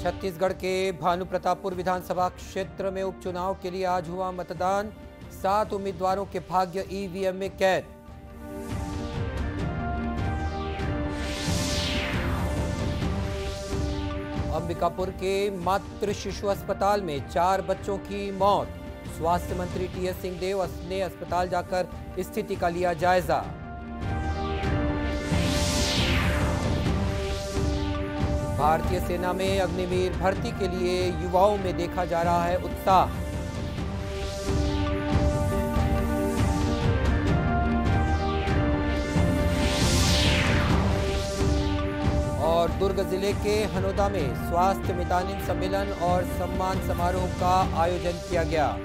छत्तीसगढ़ के भानु प्रतापपुर विधानसभा क्षेत्र में उपचुनाव के लिए आज हुआ मतदान। 7 उम्मीदवारों के भाग्य ईवीएम में कैद। अंबिकापुर के मातृ शिशु अस्पताल में 4 बच्चों की मौत। स्वास्थ्य मंत्री टीएस सिंहदेव ने अस्पताल जाकर स्थिति का लिया जायजा। भारतीय सेना में अग्निवीर भर्ती के लिए युवाओं में देखा जा रहा है उत्साह। और दुर्ग जिले के हनोदा में स्वास्थ्य मितानिन सम्मेलन और सम्मान समारोह का आयोजन किया गया।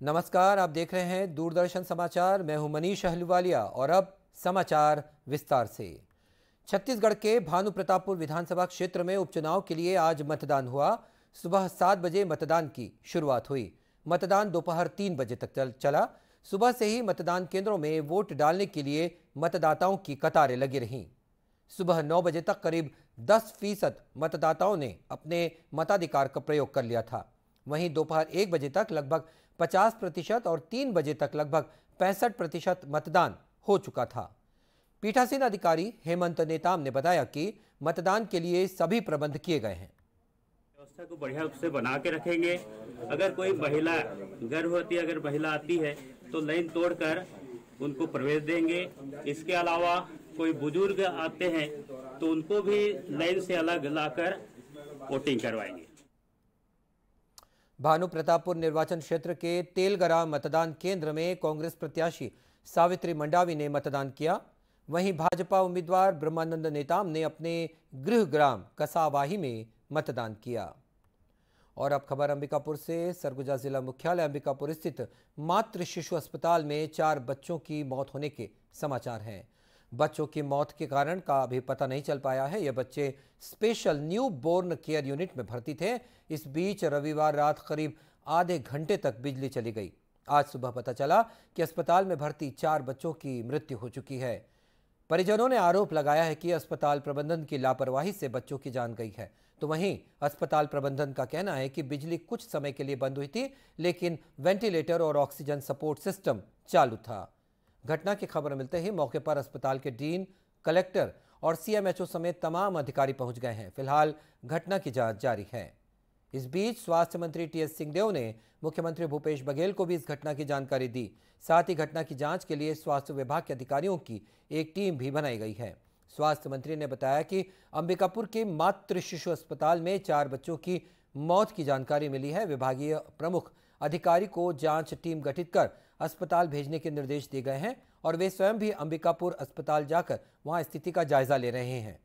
नमस्कार, आप देख रहे हैं दूरदर्शन समाचार। मैं हूं मनीष अहलूवालिया और अब समाचार विस्तार से। छत्तीसगढ़ के भानु प्रतापपुर विधानसभा क्षेत्र में उपचुनाव के लिए आज मतदान हुआ। सुबह 7 बजे मतदान की शुरुआत हुई। मतदान दोपहर 3 बजे तक चला। सुबह से ही मतदान केंद्रों में वोट डालने के लिए मतदाताओं की कतारें लगी रहीं। सुबह 9 बजे तक करीब 10% मतदाताओं ने अपने मताधिकार का प्रयोग कर लिया था। वहीं दोपहर 1 बजे तक लगभग 50% और 3 बजे तक लगभग 65% मतदान हो चुका था। पीठासीन अधिकारी हेमंत नेताम ने बताया कि मतदान के लिए सभी प्रबंध किए गए हैं। व्यवस्था को बढ़िया रूप से बना के रखेंगे। अगर कोई महिला गर्भवती अगर महिला आती है तो लाइन तोड़कर उनको प्रवेश देंगे। इसके अलावा कोई बुजुर्ग आते हैं तो उनको भी लाइन से अलग लाकर वोटिंग करवाएंगे। भानु प्रतापपुर निर्वाचन क्षेत्र के तेलगरा मतदान केंद्र में कांग्रेस प्रत्याशी सावित्री मंडावी ने मतदान किया। वहीं भाजपा उम्मीदवार ब्रह्मानंद नेताम ने अपने गृह ग्राम कसावाही में मतदान किया। और अब खबर अंबिकापुर से। सरगुजा जिला मुख्यालय अंबिकापुर स्थित मातृ शिशु अस्पताल में 4 बच्चों की मौत होने के समाचार हैं। बच्चों की मौत के कारण का अभी पता नहीं चल पाया है। ये बच्चे special newborn care unit में भर्ती थे। इस बीच रविवार रात करीब आधे घंटे तक बिजली चली गई। आज सुबह पता चला कि अस्पताल में भर्ती 4 बच्चों की मृत्यु हो चुकी है। परिजनों ने आरोप लगाया है कि अस्पताल प्रबंधन की लापरवाही से बच्चों की जान गई है। तो वहीं अस्पताल प्रबंधन का कहना है कि बिजली कुछ समय के लिए बंद हुई थी, लेकिन वेंटिलेटर और ऑक्सीजन सपोर्ट सिस्टम चालू था। घटना की खबर मिलते ही मौके पर अस्पताल के डीन, कलेक्टर और सीएमएचओ समेत तमाम अधिकारी पहुंच गए हैं। फिलहाल घटना की जांच जारी है। इस बीच स्वास्थ्य मंत्री टीएस सिंहदेव ने मुख्यमंत्री भूपेश बघेल को भी इस घटना की जानकारी दी। साथ ही घटना की जांच के लिए स्वास्थ्य विभाग के अधिकारियों की एक टीम भी बनाई गई है। स्वास्थ्य मंत्री ने बताया कि अंबिकापुर के मातृ शिशु अस्पताल में 4 बच्चों की मौत की जानकारी मिली है। विभागीय प्रमुख अधिकारी को जांच टीम गठित कर अस्पताल भेजने के निर्देश दिए गए हैं और वे स्वयं भी अंबिकापुर अस्पताल जाकर वहां स्थिति का जायजा ले रहे हैं।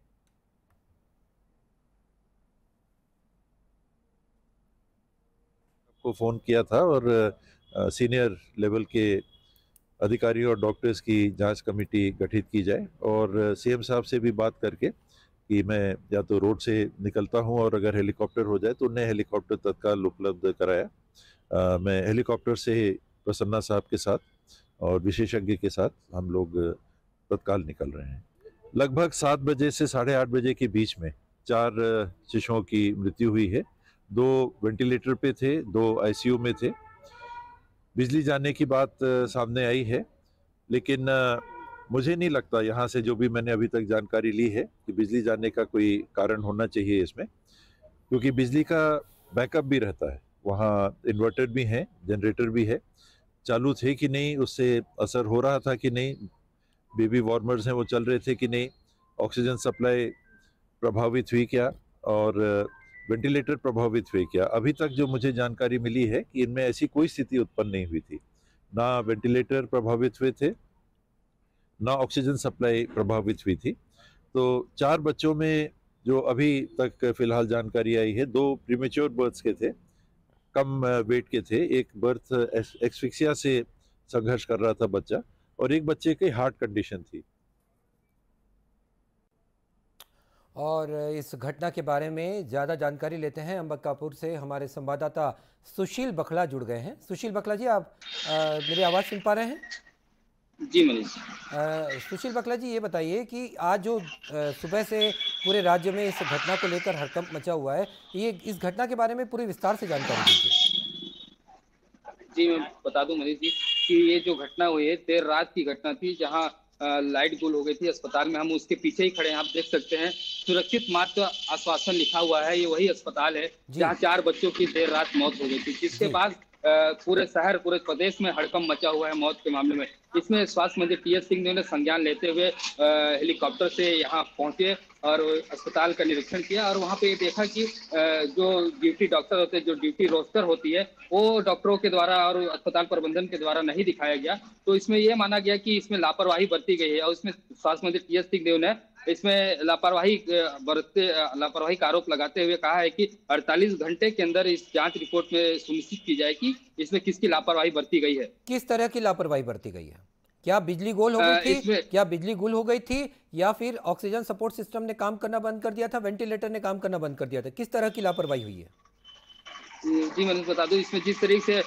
को फ़ोन किया था और सीनियर लेवल के अधिकारियों और डॉक्टर्स की जांच कमेटी गठित की जाए और सीएम साहब से भी बात करके कि मैं या तो रोड से निकलता हूं और अगर हेलीकॉप्टर हो जाए तो उन्हें हेलीकॉप्टर तत्काल उपलब्ध कराया। मैं हेलीकॉप्टर से प्रसन्ना साहब के साथ और विशेषज्ञ के साथ हम लोग तत्काल निकल रहे हैं। लगभग 7 बजे से 8:30 बजे के बीच में 4 शिशुओं की मृत्यु हुई है। 2 वेंटिलेटर पे थे, 2 आईसीयू में थे। बिजली जाने की बात सामने आई है, लेकिन मुझे नहीं लगता, यहाँ से जो भी मैंने अभी तक जानकारी ली है, कि बिजली जाने का कोई कारण होना चाहिए इसमें, क्योंकि बिजली का बैकअप भी रहता है। वहाँ इन्वर्टर भी हैं, जनरेटर भी है, चालू थे कि नहीं, उससे असर हो रहा था कि नहीं, बेबी वार्मर्स हैं वो चल रहे थे कि नहीं, ऑक्सीजन सप्लाई प्रभावित हुई क्या और वेंटिलेटर प्रभावित हुए क्या। अभी तक जो मुझे जानकारी मिली है कि इनमें ऐसी कोई स्थिति उत्पन्न नहीं हुई थी। ना वेंटिलेटर प्रभावित हुए थे, ना ऑक्सीजन सप्लाई प्रभावित हुई थी। तो 4 बच्चों में जो अभी तक फिलहाल जानकारी आई है, 2 प्रीमेच्योर बर्थ्स के थे, कम वेट के थे। एक बर्थ एक्सफिक्सिया से संघर्ष कर रहा था बच्चा और एक बच्चे की हार्ट कंडीशन थी। और इस घटना के बारे में ज़्यादा जानकारी लेते हैं अंबिकापुर से हमारे संवाददाता सुशील बखला जुड़ गए हैं। सुशील बखला जी, आप मेरी आवाज़ सुन पा रहे हैं? जी मनीष। सुशील बखला जी, ये बताइए कि आज जो सुबह से पूरे राज्य में इस घटना को लेकर हड़कंप मचा हुआ है, ये इस घटना के बारे में पूरी विस्तार से जानकारी दीजिए। जी मैं बता दूं मनीष जी कि ये जो घटना हुई है देर रात की घटना थी, जहां लाइट गुल हो गई थी अस्पताल में। हम उसके पीछे ही खड़े हैं, आप देख सकते हैं सुरक्षित मातृ आश्वासन लिखा हुआ है। ये वही अस्पताल है जहां 4 बच्चों की देर रात मौत हो गई थी, जिसके बाद पूरे शहर पूरे प्रदेश में हड़कंप मचा हुआ है मौत के मामले में। इसमें स्वास्थ्य मंत्री टीएस सिंह ने संज्ञान लेते हुए हेलीकॉप्टर से यहाँ पहुंचे और अस्पताल का निरीक्षण किया और वहां पे देखा कि जो ड्यूटी डॉक्टर होते हैं, जो ड्यूटी रोस्टर होती है, वो डॉक्टरों के द्वारा और अस्पताल प्रबंधन के द्वारा नहीं दिखाया गया। तो इसमें यह माना गया कि इसमें लापरवाही बरती गई है और इसमें स्वास्थ्य मंत्री टीएस सिंह ने इसमें लापरवाही का आरोप लगाते हुए कहा है कि 48 घंटे के अंदर इस जांच रिपोर्ट में सुनिश्चित की जाए कि इसमें किसकी लापरवाही बरती गई है। किस तरह की लापरवाही बरती गई है? क्या बिजली गोल हो गई थी? क्या बिजली गुल हो गई थी या फिर ऑक्सीजन सपोर्ट सिस्टम ने काम करना बंद कर दिया था, वेंटिलेटर ने काम करना बंद कर दिया था? किस तरह की लापरवाही हुई है? जी मैं बता दूं, इसमें जिस तरीके से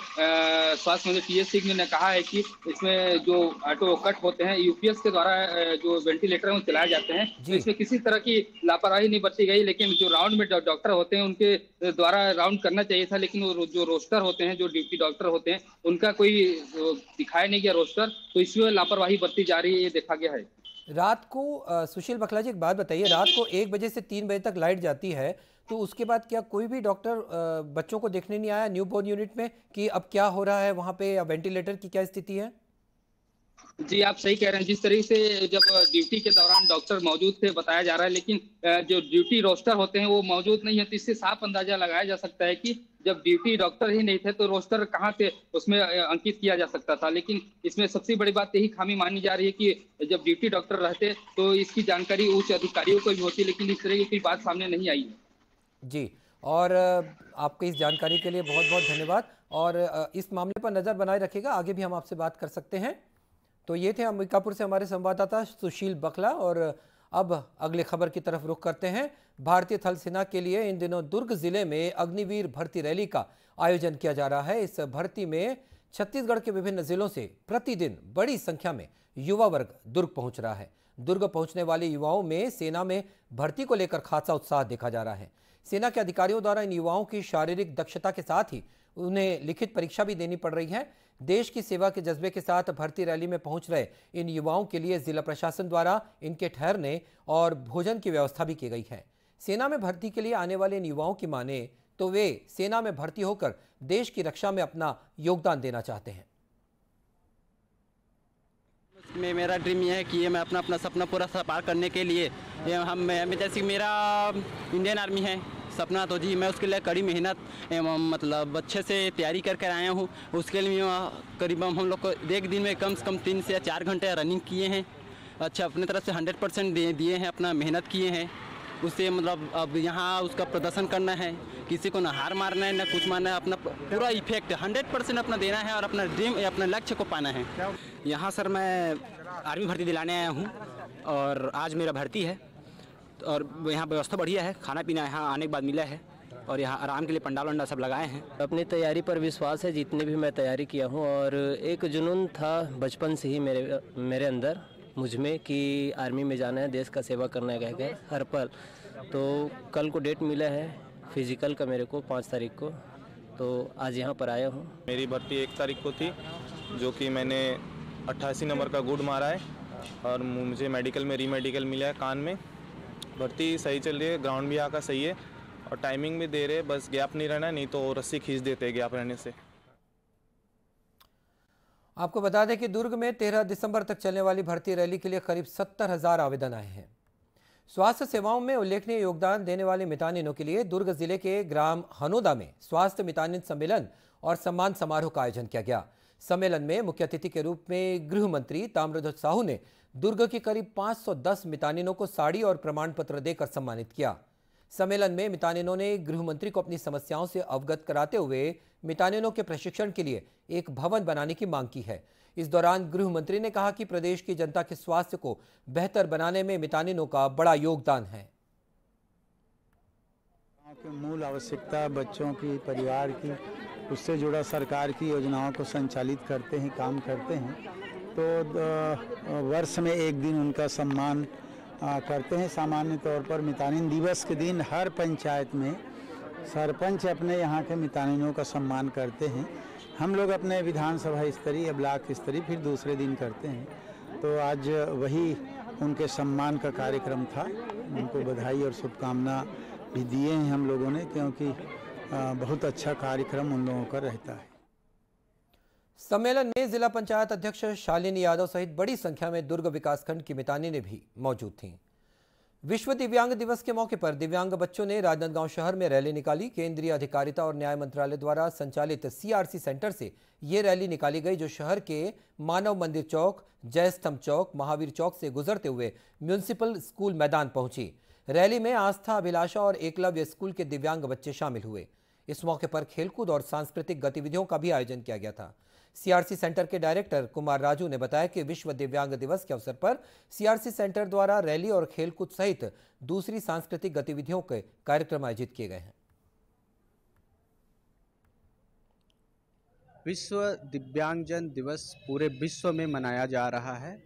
स्वास्थ्य मंत्री टीएस सिंह ने कहा है कि इसमें जो ऑटो कट होते हैं यूपीएस के द्वारा जो वेंटिलेटर में चलाए जाते हैं, तो इसमें किसी तरह की लापरवाही नहीं बरती गई। लेकिन जो राउंड में डॉक्टर होते हैं उनके द्वारा राउंड करना चाहिए था, लेकिन वो जो रोस्टर होते हैं, जो ड्यूटी डॉक्टर होते हैं, उनका कोई दिखाया नहीं गया रोस्टर, तो इसमें लापरवाही बरती जा रही है, ये देखा गया है। रात को सुशील बखला जी एक बात बताइए, रात को 1 बजे से 3 बजे तक लाइट जाती है, तो उसके बाद क्या कोई भी डॉक्टर बच्चों को देखने नहीं आया न्यूबॉर्न यूनिट में कि अब क्या हो रहा है वहां पे या वेंटिलेटर की क्या स्थिति है? जी आप सही कह रहे हैं। जिस तरीके से जब ड्यूटी के दौरान डॉक्टर मौजूद थे बताया जा रहा है, लेकिन जो ड्यूटी रोस्टर होते हैं वो मौजूद नहीं है, तो इससे साफ अंदाजा लगाया जा सकता है कि जब ड्यूटी डॉक्टर ही नहीं थे तो रोस्टर कहाँ से उसमें अंकित किया जा सकता था। लेकिन इसमें सबसे बड़ी बात यही खामी मानी जा रही है कि जब ड्यूटी डॉक्टर रहते तो इसकी जानकारी उच्च अधिकारियों को भी होती, लेकिन इस तरह की कोई बात सामने नहीं आई है। जी, और आपकी इस जानकारी के लिए बहुत बहुत धन्यवाद। और इस मामले पर नज़र बनाए रखिएगा, आगे भी हम आपसे बात कर सकते हैं। तो ये थे अंबिकापुर से हमारे संवाददाता सुशील बखला। और अब अगले खबर की तरफ रुख करते हैं। भारतीय थल सेना के लिए इन दिनों दुर्ग जिले में अग्निवीर भर्ती रैली का आयोजन किया जा रहा है। इस भर्ती में छत्तीसगढ़ के विभिन्न जिलों से प्रतिदिन बड़ी संख्या में युवा वर्ग दुर्ग पहुंच रहा है। दुर्ग पहुंचने वाले युवाओं में सेना में भर्ती को लेकर खासा उत्साह देखा जा रहा है। सेना के अधिकारियों द्वारा इन युवाओं की शारीरिक दक्षता के साथ ही उन्हें लिखित परीक्षा भी देनी पड़ रही है। देश की सेवा के जज्बे के साथ भर्ती रैली में पहुंच रहे इन युवाओं के लिए जिला प्रशासन द्वारा इनके ठहरने और भोजन की व्यवस्था भी की गई है। सेना में भर्ती के लिए आने वाले इन युवाओं की माने तो वे सेना में भर्ती होकर देश की रक्षा में अपना योगदान देना चाहते हैं। मेरा ड्रीम ये है कि ये मैं अपना सपना पूरा पार करने के लिए जैसे मेरा इंडियन आर्मी है सपना, तो जी मैं उसके लिए कड़ी मेहनत मतलब अच्छे से तैयारी कर कर आया हूँ। उसके लिए करीब हम लोग को एक दिन में कम से कम 3 से 4 घंटे रनिंग किए हैं। अच्छा अपने तरफ से 100% दिए हैं, अपना मेहनत किए हैं। उससे मतलब अब यहाँ उसका प्रदर्शन करना है, किसी को ना हार मारना है ना कुछ मारना है, अपना पूरा इफेक्ट 100% अपना देना है और अपना ड्रीम अपने लक्ष्य को पाना है। यहाँ सर मैं आर्मी भर्ती दिलाने आया हूँ और आज मेरा भर्ती है और यहाँ व्यवस्था बढ़िया है, खाना पीना यहाँ आने के बाद मिला है और यहाँ आराम के लिए पंडाल वंडाल सब लगाए हैं। अपनी तैयारी पर विश्वास है, जितने भी मैं तैयारी किया हूँ, और एक जुनून था बचपन से ही मेरे अंदर मुझ में कि आर्मी में जाना है, देश का सेवा करना है कह के हर पल। तो कल को डेट मिला है फिजिकल का मेरे को 5 तारीख को, तो आज यहाँ पर आया हूँ। मेरी भर्ती 1 तारीख को थी, जो कि मैंने 88 नंबर का गुड मारा है और मुझे मेडिकल में रीमेडिकल मिला है कान में। भर्ती सही चल रही है, ग्राउंड भी यहाँ का सही है और टाइमिंग भी दे रहे, बस गैप नहीं रहना, नहीं तो रस्सी खींच देते गैप रहने से। आपको बता दें कि दुर्ग में 13 दिसंबर तक चलने वाली भर्ती रैली के लिए करीब 70,000 आवेदन आए हैं। स्वास्थ्य सेवाओं में उल्लेखनीय योगदान देने वाले मितानिनों के लिए दुर्ग जिले के ग्राम हनोदा में स्वास्थ्य मितानिन सम्मेलन और सम्मान समारोह का आयोजन किया गया। सम्मेलन में मुख्य अतिथि के रूप में गृह मंत्री ताम्रध्वज साहू ने दुर्ग के करीब 510 मितानिनों को साड़ी और प्रमाण पत्र देकर सम्मानित किया। सम्मेलन में मितानिनों ने गृह मंत्री को अपनी समस्याओं से अवगत कराते हुए मितानिनों के प्रशिक्षण के लिए एक भवन बनाने की मांग की है। इस दौरान गृह मंत्री ने कहा कि प्रदेश की जनता के स्वास्थ्य को बेहतर बनाने में मितानिनों का बड़ा योगदान है। मूल आवश्यकता बच्चों की, परिवार की, उससे जुड़ा सरकार की योजनाओं को संचालित करते हैं, काम करते हैं। तो वर्ष में एक दिन उनका सम्मान करते हैं। सामान्य तौर पर मितानिन दिवस के दिन हर पंचायत में सरपंच अपने यहाँ के मितानिनों का सम्मान करते हैं। हम लोग अपने विधानसभा स्तरीय, ब्लॉक स्तरीय फिर दूसरे दिन करते हैं। तो आज वही उनके सम्मान का कार्यक्रम था। उनको बधाई और शुभकामना भी दिए हैं हम लोगों ने, क्योंकि बहुत अच्छा कार्यक्रम उन लोगों का रहता है। सम्मेलन में जिला पंचायत अध्यक्ष शालिनी यादव सहित बड़ी संख्या में दुर्ग विकासखंड की मितानिनें भी मौजूद थीं। विश्व दिव्यांग दिवस के मौके पर दिव्यांग बच्चों ने राजनांदगांव शहर में रैली निकाली। केंद्रीय अधिकारिता और न्याय मंत्रालय द्वारा संचालित सीआरसी सेंटर से ये रैली निकाली गई, जो शहर के मानव मंदिर चौक, जय स्तंभ चौक, महावीर चौक से गुजरते हुए म्यूनिसिपल स्कूल मैदान पहुंची। रैली में आस्था, अभिलाषा और एकलव्य स्कूल के दिव्यांग बच्चे शामिल हुए। इस मौके पर खेलकूद और सांस्कृतिक गतिविधियों का भी आयोजन किया गया था। सीआरसी सेंटर के डायरेक्टर कुमार राजू ने बताया कि विश्व दिव्यांग दिवस के अवसर पर सीआरसी सेंटर द्वारा रैली और खेलकूद सहित दूसरी सांस्कृतिक गतिविधियों के कार्यक्रम आयोजित किए गए हैं। विश्व दिव्यांगजन दिवस पूरे विश्व में मनाया जा रहा है।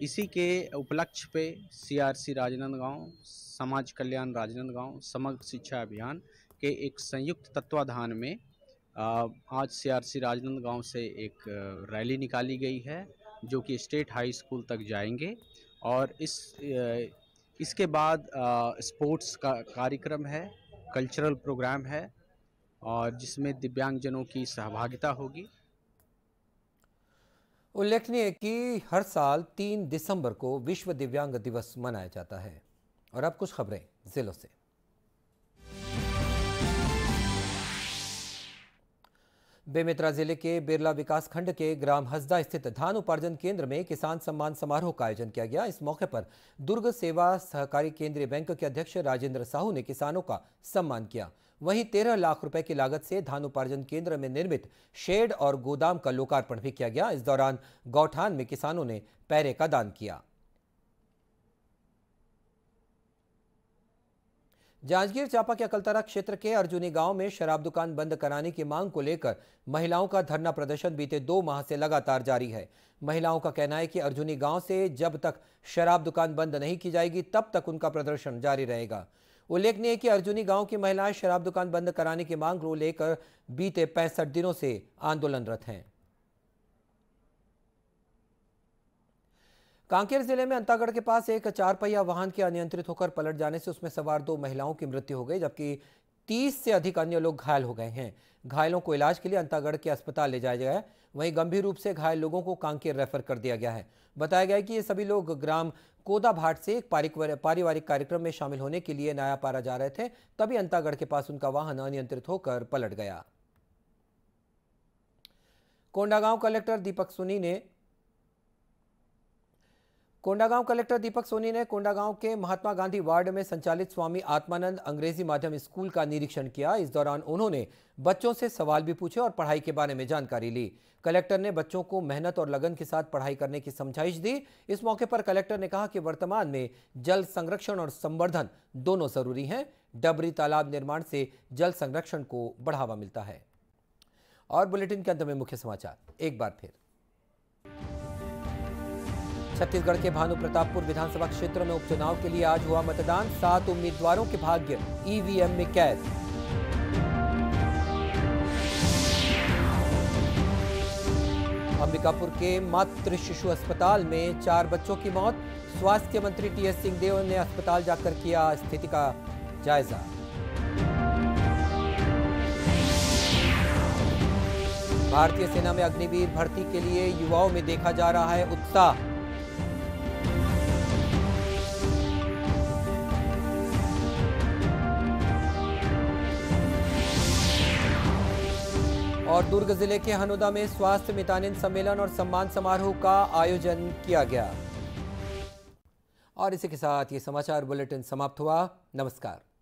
इसी के उपलक्ष्य पे सीआरसी राजनांदगांव, समाज कल्याण राजनांदगांव, समग्र शिक्षा अभियान के एक संयुक्त तत्वाधान में आज सीआरसी राजनांदगांव से एक रैली निकाली गई है, जो कि स्टेट हाई स्कूल तक जाएंगे। और इसके बाद स्पोर्ट्स का कार्यक्रम है, कल्चरल प्रोग्राम है, और जिसमें दिव्यांगजनों की सहभागिता होगी। उल्लेखनीय है कि हर साल 3 दिसंबर को विश्व दिव्यांग दिवस मनाया जाता है। और अब कुछ खबरें जिलों से। बेमेतरा जिले के बिरला विकास खंड के ग्राम हसदा स्थित धान उपार्जन केंद्र में किसान सम्मान समारोह का आयोजन किया गया। इस मौके पर दुर्ग सेवा सहकारी केंद्रीय बैंक के अध्यक्ष राजेंद्र साहू ने किसानों का सम्मान किया। वहीं 13 लाख रुपए की लागत से धान उपार्जन केंद्र में निर्मित शेड और गोदाम का लोकार्पण भी किया गया। इस दौरान गौठान में किसानों ने पैरे का दान किया। जांजगीर चांपा के अकलतरा क्षेत्र के अर्जुनी गांव में शराब दुकान बंद कराने की मांग को लेकर महिलाओं का धरना प्रदर्शन बीते 2 माह से लगातार जारी है। महिलाओं का कहना है कि अर्जुनी गांव से जब तक शराब दुकान बंद नहीं की जाएगी तब तक उनका प्रदर्शन जारी रहेगा। उल्लेखनीय है कि अर्जुनी गांव की महिलाएं शराब दुकान बंद कराने की मांग को लेकर बीते 65 दिनों से आंदोलनरत हैं। कांकेर जिले में अंतागढ़ के पास एक 4 पहिया वाहन के अनियंत्रित होकर पलट जाने से उसमें सवार 2 महिलाओं की मृत्यु हो गई, जबकि 30 से अधिक अन्य लोग घायल हो गए हैं। घायलों को इलाज के लिए अंतागढ़ के अस्पताल ले जाया गया है। वहीं गंभीर रूप से घायल लोगों को कांकेर रेफर कर दिया गया है। बताया गया है कि ये सभी लोग ग्राम कोदाभाट से एक पारिवारिक कार्यक्रम में शामिल होने के लिए नयापारा जा रहे थे, तभी अंतागढ़ के पास उनका वाहन अनियंत्रित होकर पलट गया। कोंडागांव कलेक्टर दीपक सोनी ने कोंडागांव के महात्मा गांधी वार्ड में संचालित स्वामी आत्मानंद अंग्रेजी माध्यम स्कूल का निरीक्षण किया। इस दौरान उन्होंने बच्चों से सवाल भी पूछे और पढ़ाई के बारे में जानकारी ली। कलेक्टर ने बच्चों को मेहनत और लगन के साथ पढ़ाई करने की समझाइश दी। इस मौके पर कलेक्टर ने कहा कि वर्तमान में जल संरक्षण और संवर्धन दोनों जरूरी हैं। डबरी तालाब निर्माण से जल संरक्षण को बढ़ावा मिलता है। और बुलेटिन के अंत में मुख्य समाचार एक बार फिर। छत्तीसगढ़ के भानु प्रतापपुर विधानसभा क्षेत्र में उपचुनाव के लिए आज हुआ मतदान। 7 उम्मीदवारों के भाग्य ईवीएम में कैद। अंबिकापुर के मातृ शिशु अस्पताल में 4 बच्चों की मौत। स्वास्थ्य मंत्री टीएस सिंहदेव ने अस्पताल जाकर किया स्थिति का जायजा। भारतीय सेना में अग्निवीर भर्ती के लिए युवाओं में देखा जा रहा है उत्साह। और दुर्ग जिले के हनोदा में स्वास्थ्य मितानिन सम्मेलन और सम्मान समारोह का आयोजन किया गया। और इसी के साथ ये समाचार बुलेटिन समाप्त हुआ। नमस्कार।